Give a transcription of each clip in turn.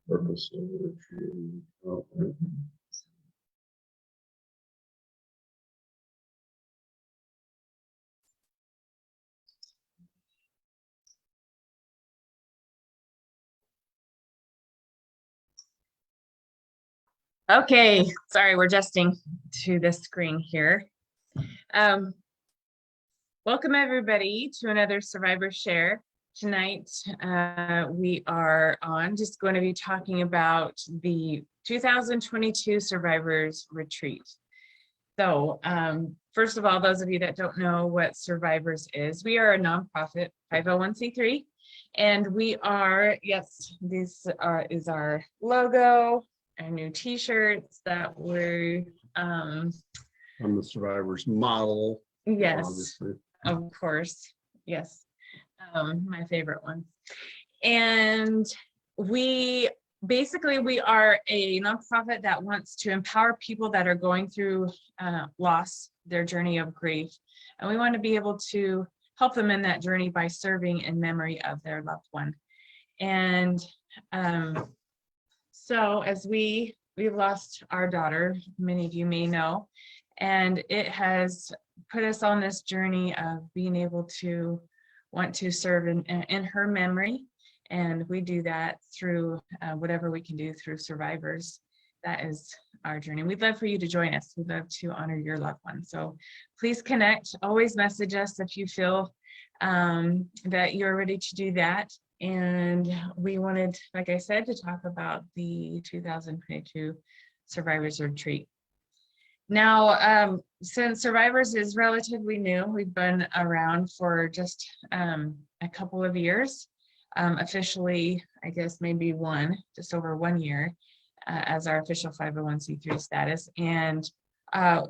Purpose of the retreat. Okay. Okay, sorry, we're adjusting to the screen here. Welcome everybody to another Survivor Share. Tonight, we are just going to be talking about the 2022 SRVIVRS Retreat. So, first of all, those of you that don't know what SRVIVRS is, we are a nonprofit 501c3, and we are, yes, this is our logo, our new t-shirts that we're On the SRVIVRS model. Yes, Obviously. of course, yes, my favorite one. And we are a nonprofit that wants to empower people that are going through loss, their journey of grief, and we want to be able to help them in that journey by serving in memory of their loved one. And so as we've lost our daughter, many of you may know, and it has put us on this journey of being able to want to serve in her memory. And we do that through whatever we can do through SRVIVRS. That is our journey. We'd love for you to join us. We'd love to honor your loved one. So please connect, always message us if you feel that you're ready to do that. And we wanted, like I said, to talk about the 2022 SRVIVRS Retreat. Now, since SRVIVRS is relatively new, we've been around for just a couple of years. Officially, I guess maybe just over 1 year as our official 501c3 status. And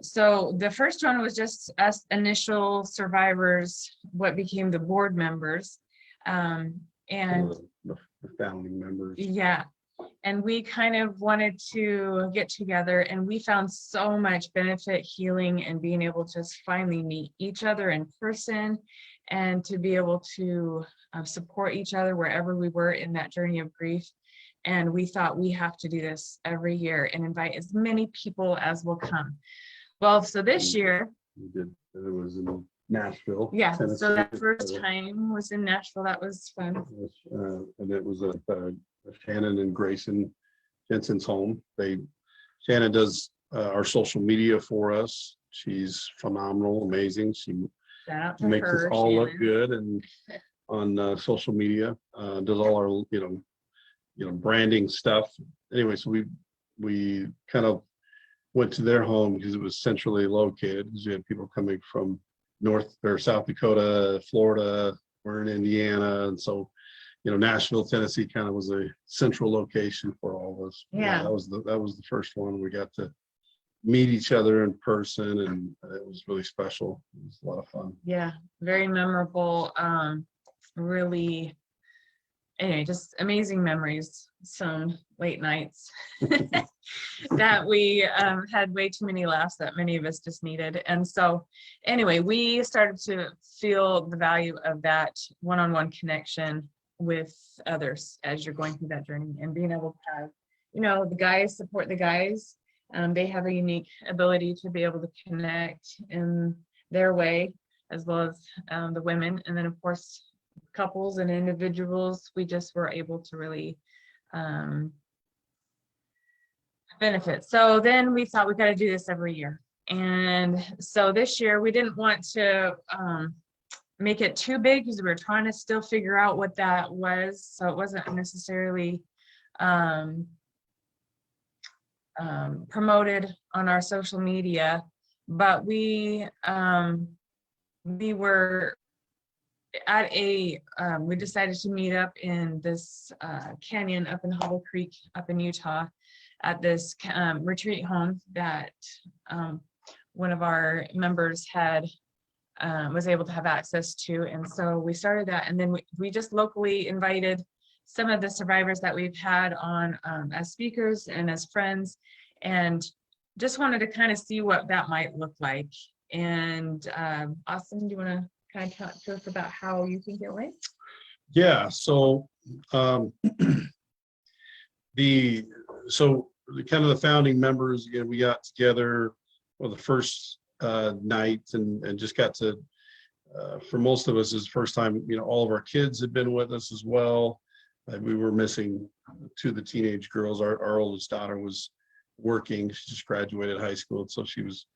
so the first one was just us initial survivors, what became the board members. And the founding members. Yeah. And we kind of wanted to get together, and we found so much benefit, healing, and being able to finally meet each other in person and to be able to support each other wherever we were in that journey of grief. And we thought we have to do this every year and invite as many people as will come. Well, so this year, we did. It was in Nashville. Yeah, Tennessee. So that first time was in Nashville. That was fun. And it was Shannon and Grayson Jensen's home. Shannon does our social media for us. She's phenomenal, amazing. She makes us all look good and on social media. Does all our branding stuff. Anyway, so we kind of went to their home because it was centrally located, because we had people coming from North or South Dakota, Florida, we're in Indiana, and so Nashville, Tennessee kind of was a central location for all of us. Yeah, that was the first one. We got to meet each other in person, and it was really special. It was a lot of fun. Yeah, very memorable. Really, anyway, just amazing memories. Some late nights that we had way too many laughs that many of us just needed. And so anyway, we started to feel the value of that one-on-one connection with others as you're going through that journey, and being able to have, the guys support the guys. They have a unique ability to be able to connect in their way, as well as the women. And then of course, couples and individuals, we just were able to really benefit. So then we thought we got to do this every year. And so this year we didn't want to make it too big, because we were trying to still figure out what that was. So it wasn't necessarily promoted on our social media, but we were at we decided to meet up in this canyon up in Hobble Creek up in Utah at this retreat home that one of our members was able to have access to. And so we started that, and then we just locally invited some of the survivors that we've had on as speakers and as friends, and just wanted to kind of see what that might look like. And Austin, do you want to kind of talk to us about how you think it went? Yeah, so um, the kind of the founding members, again, we got together for the first night and just got to, for most of us, is the first time, all of our kids had been with us as well. We were missing two of the teenage girls. Our oldest daughter was working. She just graduated high school, so she was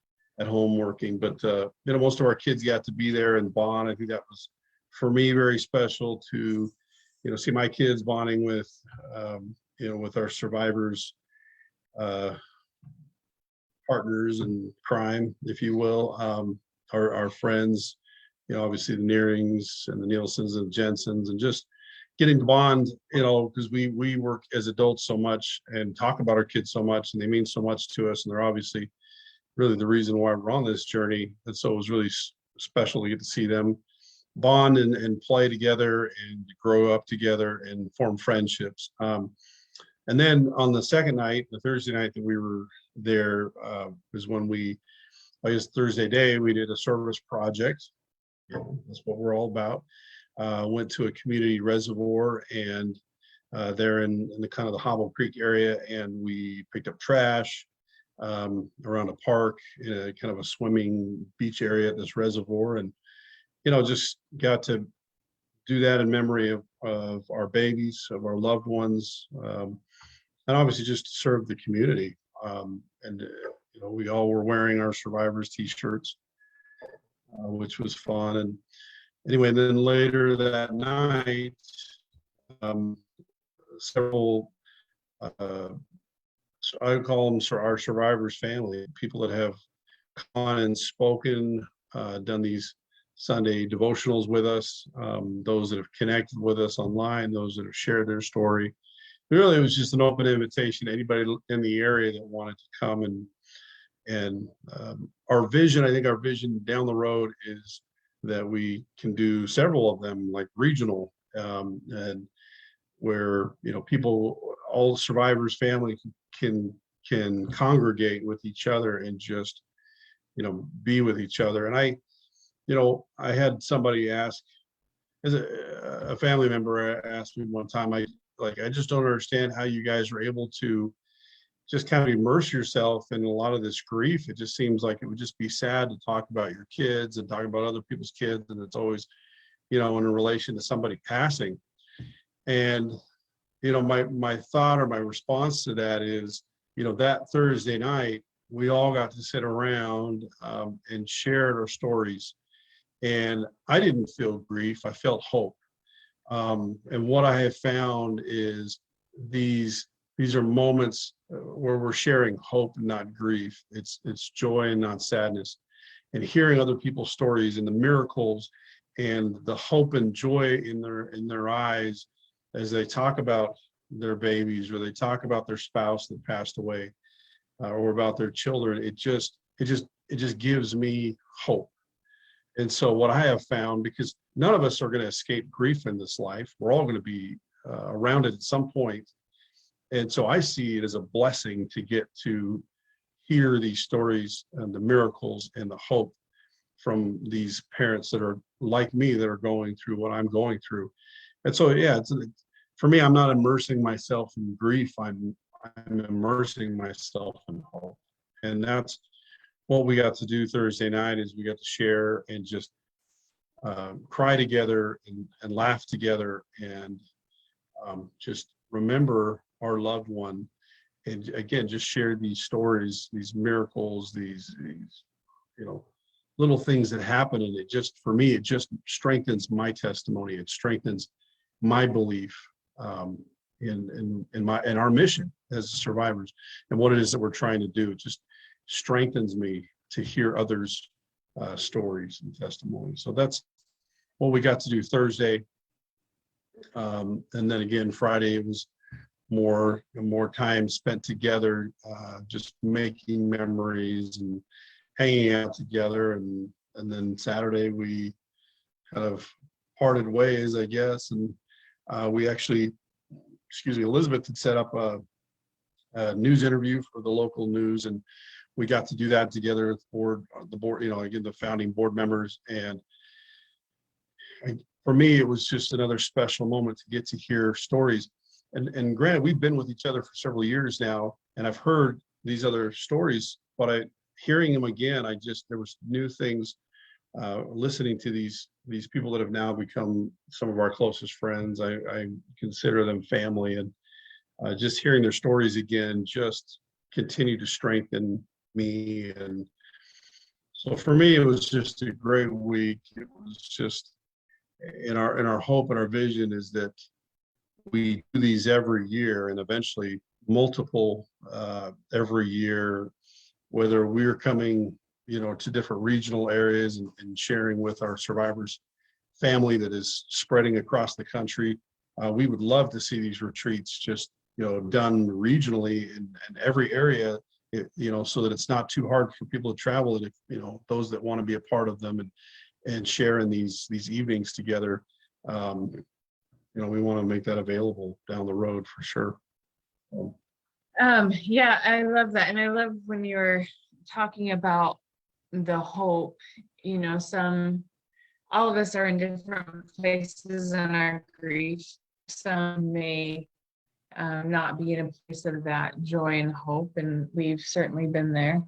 at home working. But most of our kids got to be there and bond. I think that was, for me, very special to, see my kids bonding with, with our survivors, partners in crime, if you will, our friends, obviously the Nearings and the Nielsen's and Jensen's, and just getting to bond, because we work as adults so much and talk about our kids so much, and they mean so much to us, and they're obviously really the reason why we're on this journey. And so it was really special to get to see them bond and play together and grow up together and form friendships. And then on the second night, the Thursday night that we were there, is when I guess Thursday day, we did a service project. That's what we're all about. Went to a community reservoir and there in the kind of the Hobble Creek area, and we picked up trash around a park in a kind of a swimming beach area at this reservoir, and just got to do that in memory of our babies, of our loved ones, and obviously just to serve the community. And we all were wearing our SRVIVRS t-shirts, which was fun. And anyway, then later that night, several, so I call them our SRVIVRS family, people that have gone and spoken, done these Sunday devotionals with us, those that have connected with us online, those that have shared their story. Really, it was just an open invitation to anybody in the area that wanted to come. And our vision, I think our vision down the road is that we can do several of them, like regional, and where people, all survivors family can congregate with each other and just be with each other. And I had somebody ask, as a family member asked me one time, I just don't understand how you guys are able to just kind of immerse yourself in a lot of this grief. It just seems like it would just be sad to talk about your kids and talk about other people's kids, and it's always in a relation to somebody passing. And my thought or my response to that is, that Thursday night we all got to sit around and share our stories, and I didn't feel grief, I felt hope. And what I have found is these are moments where we're sharing hope and not grief. It's joy and not sadness. And hearing other people's stories and the miracles and the hope and joy in their eyes as they talk about their babies, or they talk about their spouse that passed away, or about their children, it just gives me hope. And so what I have found, because none of us are going to escape grief in this life, we're all going to be around it at some point. And so I see it as a blessing to get to hear these stories and the miracles and the hope from these parents that are like me, that are going through what I'm going through. And so, yeah, for me, I'm not immersing myself in grief. I'm immersing myself in hope. And that's what we got to do Thursday night, is we got to share and just cry together and laugh together, and just remember our loved one. And again, just share these stories, these miracles, these little things that happen. And it just, for me, it just strengthens my testimony. It strengthens my belief in our mission as survivors and what it is that we're trying to do. It just strengthens me to hear others' stories and testimonies. So that's what we got to do Thursday. And then again, Friday, it was more time spent together, just making memories and hanging out together. And then Saturday we kind of parted ways, I guess. And we actually, Elizabeth had set up a news interview for the local news, and we got to do that together with the board, again, the founding board members. And for me, it was just another special moment to get to hear stories. And granted, we've been with each other for several years now, and I've heard these other stories, but hearing them again, there was new things, listening to these people that have now become some of our closest friends. I consider them family, and just hearing their stories again just continue to strengthen me. And so for me, it was just a great week. It was just in our hope and our vision is that we do these every year, and eventually multiple every year, whether we're coming, to different regional areas and sharing with our survivors family that is spreading across the country. We would love to see these retreats just, done regionally in every area, so that it's not too hard for people to travel, and those that want to be a part of them and share in these evenings together. We want to make that available down the road for sure. Yeah, I love that. And I love when you're talking about the hope, all of us are in different places in our grief. Some may not be in a place of that joy and hope, and we've certainly been there.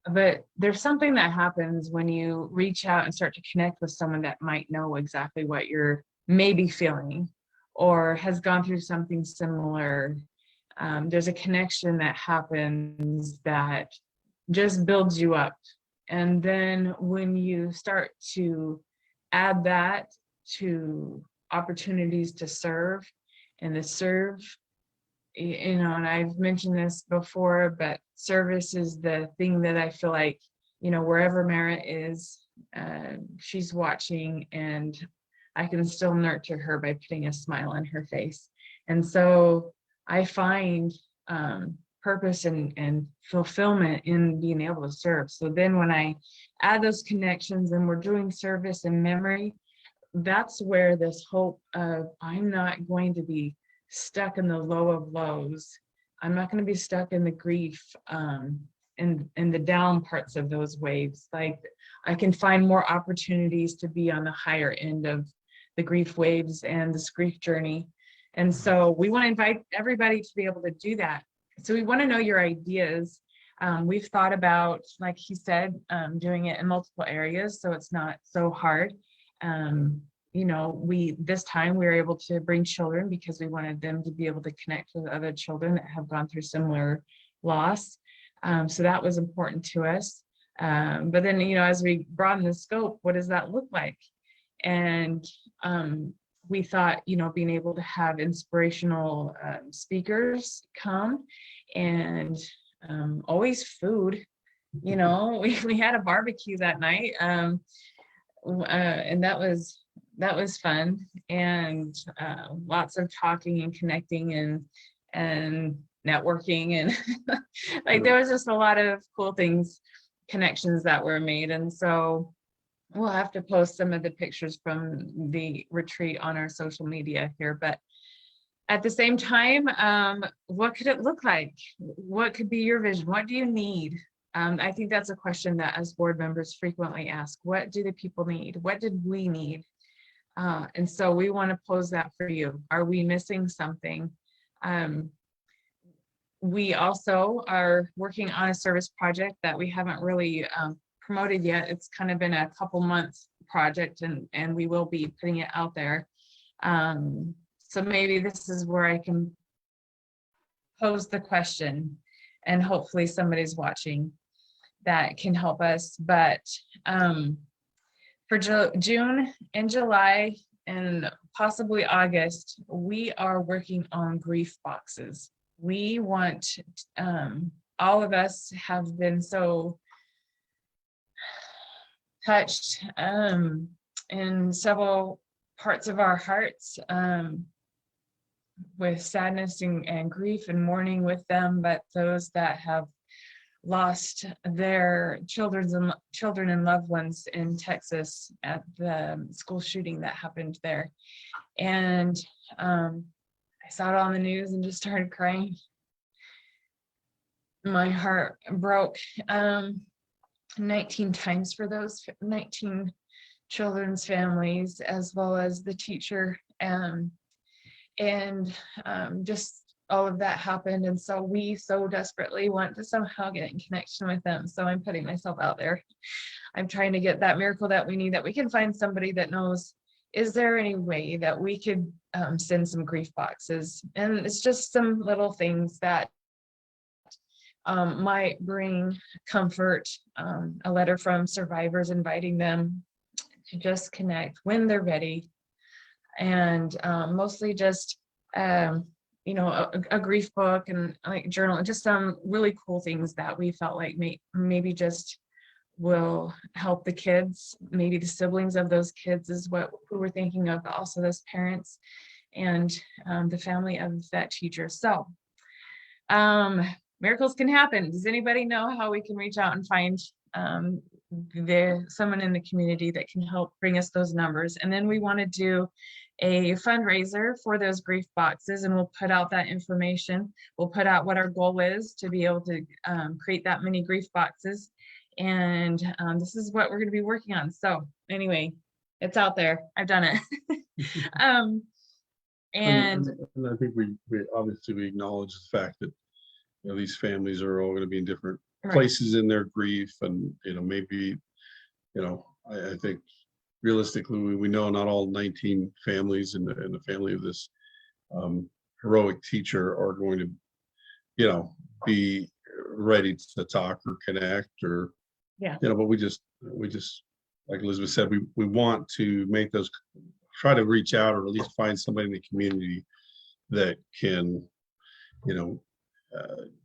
But there's something that happens when you reach out and start to connect with someone that might know exactly what you're maybe feeling or has gone through something similar. There's a connection that happens that just builds you up. And then when you start to add that to opportunities to serve, and the serve, and I've mentioned this before, but service is the thing that I feel like, wherever Mara is, she's watching, and I can still nurture her by putting a smile on her face. And so I find purpose and fulfillment in being able to serve. So then when I add those connections and we're doing service and memory, that's where this hope of I'm not going to be stuck in the low of lows. I'm not going to be stuck in the grief and the down parts of those waves. Like I can find more opportunities to be on the higher end of the grief waves and this grief journey. And so we want to invite everybody to be able to do that. So we want to know your ideas. We've thought about, like he said, doing it in multiple areas, so it's not so hard. This time we were able to bring children because we wanted them to be able to connect with other children that have gone through similar loss. So that was important to us. But then, as we broaden the scope, what does that look like? And we thought, being able to have inspirational speakers come, and always food. We had a barbecue that night, and that was fun, and lots of talking and connecting and networking, and like there was just a lot of cool things, connections that were made. And so we'll have to post some of the pictures from the retreat on our social media here. But at the same time, what could it look like? What could be your vision? What do you need? I think that's a question that as board members frequently ask. What do the people need? What did we need? And so we want to pose that for you. Are we missing something? We also are working on a service project that we haven't really promoted yet. It's kind of been a couple months project, and we will be putting it out there. So maybe this is where I can pose the question, and hopefully somebody's watching that can help us. But for June and July and possibly August, we are working on grief boxes. We want, all of us have been so touched in several parts of our hearts with sadness and grief and mourning with them, but those that have lost their children and loved ones in Texas at the school shooting that happened there. And I saw it on the news and just started crying. My heart broke 19 times for those 19 children's families, as well as the teacher. And just all of that happened. And so we so desperately want to somehow get in connection with them. So I'm putting myself out there. I'm trying to get that miracle that we need, that we can find somebody that knows, is there any way that we could send some grief boxes? And it's just some little things that might bring comfort. A letter from survivors inviting them to just connect when they're ready. And mostly just, you know, a grief book and like journal, just some really cool things that we felt like maybe just will help the kids, maybe the siblings of those kids is what we were thinking of, but also those parents and the family of that teacher. So miracles can happen. Does anybody know how we can reach out and find someone in the community that can help bring us those numbers? And then we want to do a fundraiser for those grief boxes, and we'll put out that information. We'll put out what our goal is to be able to create that many grief boxes. And this is what we're going to be working on. So anyway, it's out there. I've done it. And I think we obviously acknowledge the fact that, you know, these families are all going to be in different places in their grief, and, you know, maybe, you know, I think realistically we know not all 19 families in the family of this heroic teacher are going to, you know, be ready to talk or connect, or you know, but we just like Elizabeth said, we want to make those, try to reach out, or at least find somebody in the community that can, you know,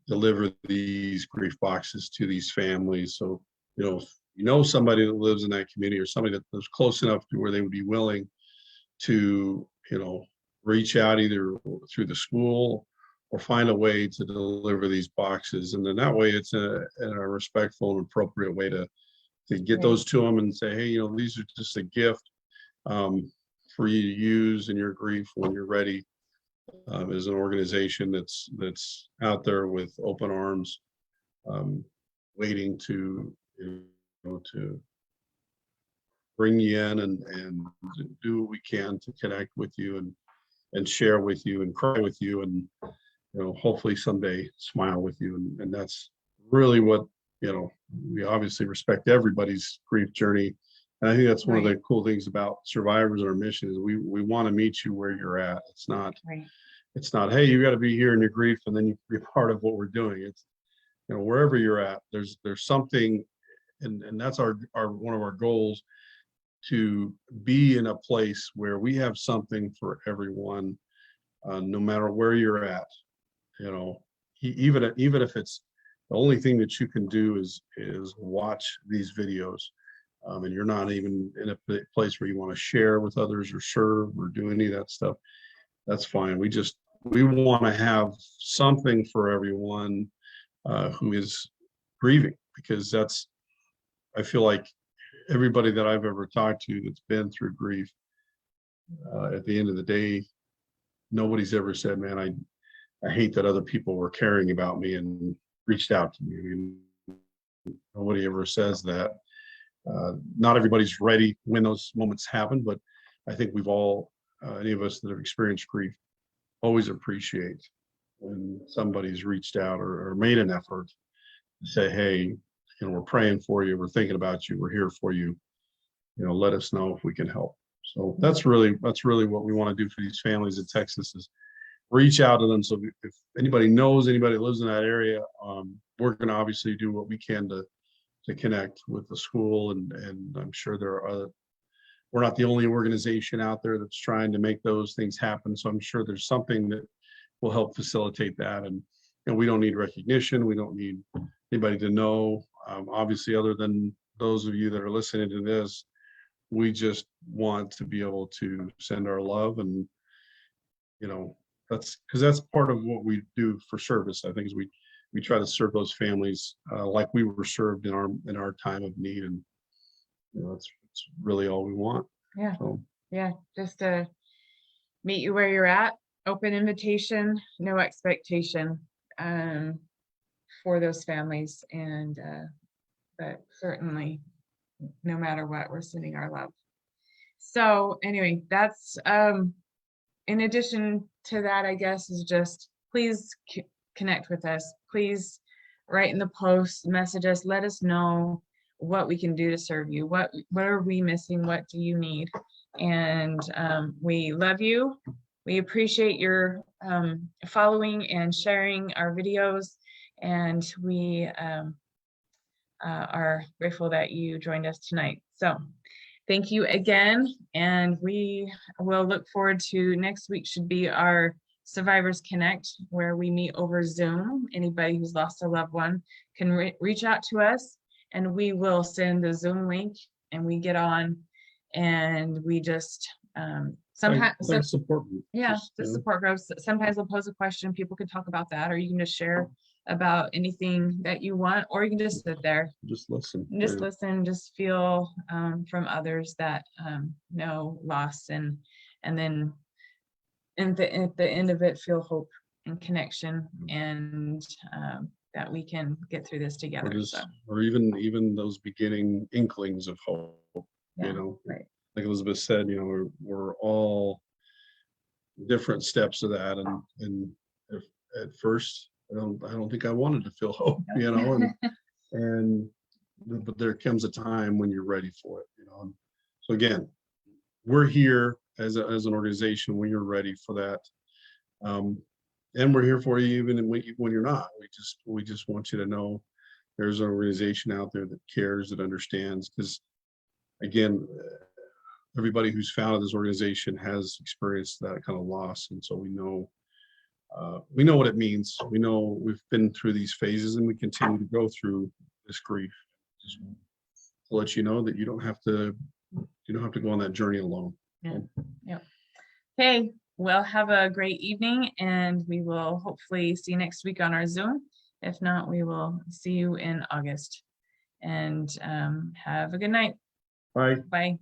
deliver these grief boxes to these families. So, you know, if you know somebody that lives in that community, or somebody that lives close enough to where they would be willing to, you know, reach out either through the school or find a way to deliver these boxes. And then that way it's in a respectful and appropriate way to get those to them and say, hey, you know, these are just a gift for you to use in your grief when you're ready. As an organization that's out there with open arms, waiting to, you know, to bring you in and do what we can to connect with you and share with you and cry with you, and, you know, hopefully someday smile with you. And that's really what, you know, we obviously respect everybody's grief journey. And I think that's one of the cool things about Survivors. Our mission is we want to meet you where you're at. It's not, it's not, hey, you got to be here in your grief and then you be part of what we're doing. It's, you know, wherever you're at, there's something, and that's our one of our goals, to be in a place where we have something for everyone, no matter where you're at. You know, even if it's the only thing that you can do is watch these videos, and you're not even in a place where you want to share with others or serve or do any of that stuff, that's fine. We want to have something for everyone who is grieving, because that's, I feel like everybody that I've ever talked to that's been through grief, at the end of the day, nobody's ever said, man, I hate that other people were caring about me and reached out to me. I mean, nobody ever says that. Not everybody's ready when those moments happen, but I think we've all, any of us that have experienced grief, always appreciate when somebody's reached out or made an effort to say, hey, you know, we're praying for you, we're thinking about you, we're here for you, you know, let us know if we can help. So that's really what we want to do for these families in Texas, is reach out to them. So if anybody knows anybody that lives in that area, we're going to obviously do what we can to connect with the school, and I'm sure there are other, we're not the only organization out there that's trying to make those things happen. So I'm sure there's something that will help facilitate that. And we don't need recognition. We don't need anybody to know. Obviously, other than those of you that are listening to this, we just want to be able to send our love. And, you know, that's because that's part of what we do for service. I think is we try to serve those families like we were served in our time of need. And, you know, it's really all we want. Yeah. So. Yeah. Just to meet you where you're at, open invitation, no expectation for those families. And, but certainly no matter what, we're sending our love. So anyway, that's in addition to that, I guess, is just please connect with us. Please write in the post, message us, let us know what we can do to serve you. What are we missing? What do you need? And we love you. We appreciate your following and sharing our videos. And we are grateful that you joined us tonight. So thank you again. And we will look forward to next week should be our Survivors Connect, where we meet over Zoom. Anybody who's lost a loved one can reach out to us, and we will send the Zoom link, and we get on and we just sometimes like support group. yeah, Just, the you know, support groups. Sometimes we'll pose a question, people can talk about that, or you can just share about anything that you want, or you can just sit there, just listen. just Yeah. listen, just feel from others that know loss, and then at the end of it, feel hope and connection, and that we can get through this together. Or just, So or even those beginning inklings of hope, yeah, you know, right. like Elizabeth said, you know, we're all different steps of that. And if at first, I don't think I wanted to feel hope, you know, but there comes a time when you're ready for it, you know. And so again, we're here as an organization when you're ready for that. And we're here for you even when you're not. We just want you to know there's an organization out there that cares, that understands, because again, everybody who's founded this organization has experienced that kind of loss. And so we know what it means. We know we've been through these phases, and we continue to go through this grief. Just to let you know that you don't have to go on that journey alone. Yeah. Yeah. Okay. Well, have a great evening, and we will hopefully see you next week on our Zoom. If not, we will see you in August. And have a good night. Bye. Bye.